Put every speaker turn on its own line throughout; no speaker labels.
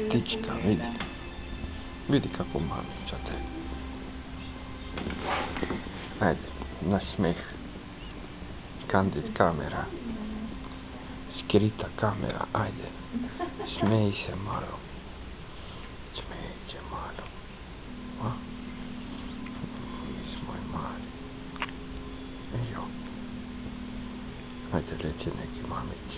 Ptička, vidi. Vidi kako mamića te. Ajde, na smijeh. Candid kamera. Skrita kamera, ajde. Smej se malo. Smej se malo. A? Moj mali. Jo. Ajde, reći neki mamić.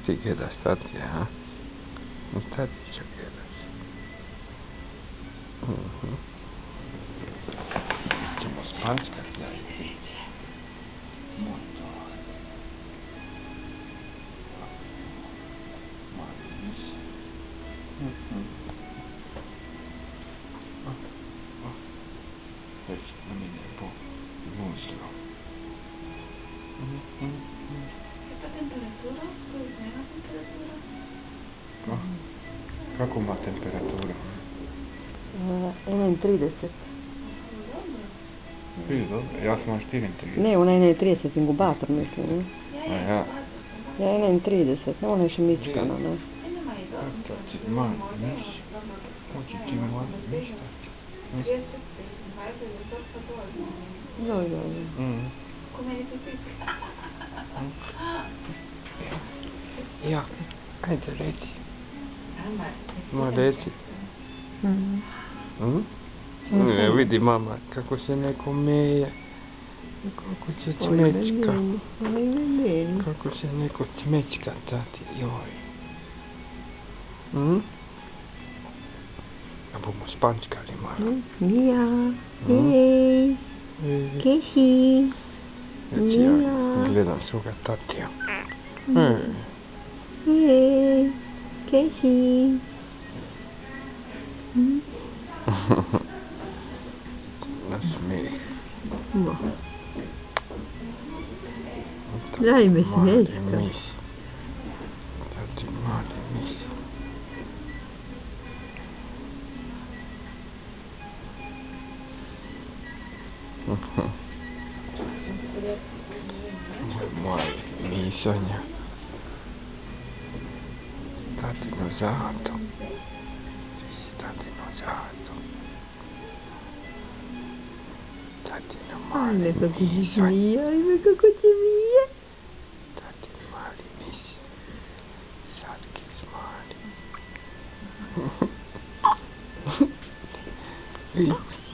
Ti gledaš tatije, a? Tatića gledaš. Ćemo spančkat, daj. Motor. Mali mis. Već nam ide po vozilo.
Kakva temperatura? Koju nema temperatura?
Kako ima temperatura?
1,30.
Vidi dobro, ja sam 4,30.
Ne, ona je 1,30 inkubator, mislim.
A ja?
Ja 1,30, ona je še mičkana, ne?
To ti mali mis. Hoće ti mali mis tati.
Joj.
Ja, ajde reci. Ma reci. Vidi mama kako se neko meje. Kako se čmečka. Kako se neko čmečka tati, joj. A bomo spančkali malo.
Mija, hej, keši,
Ja gledam svoga tatija.
hej, keši.
Na smijeh.
Daj me smiješka.
Mali mis. Tati mali mis. Moj misanja. Tatino zato. Tatino zato. Tatino mali
Ajme kako ti
misanja.
smije, ajme kako ti smije.
Tatino mali mis. Sadki mali.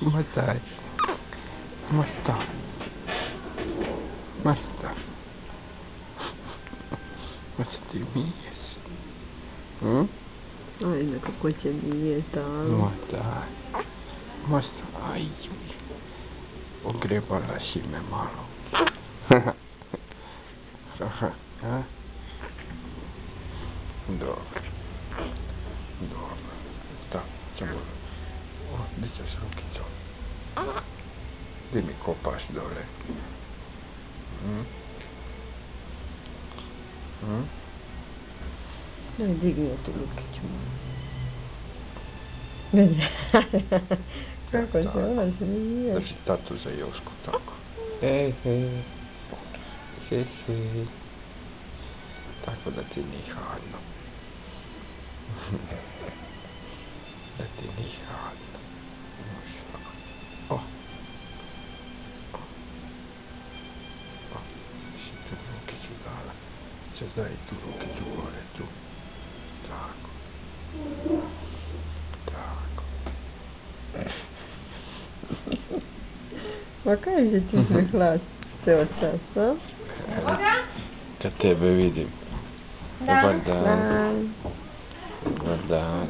Ma daj. Ma sta. Ma sta. Ma se ti miješ.
Ajme kako će nije tamo.
Ma daj. Ma sta. Aj. Ogrebala si me malo. Ha? Dobro. Dobro. Da, ćemo. Gdje ćeš rukicu? Gdje mi kopaš dole?
Daj, digni tu rukiću. Vidi. Kako se ona smije.
Drži tatu za Josku, tako. Hej. Tako da ti nije hladno. Da ti nije hladno. Si tu rukiću dala. Sad daj tu rukiću gore, tu. Tako.
Ma kaj se ti se hlad ceo čas, a?
Kad tebe vidim. Dobar dan.
Dan.
Dobar dan.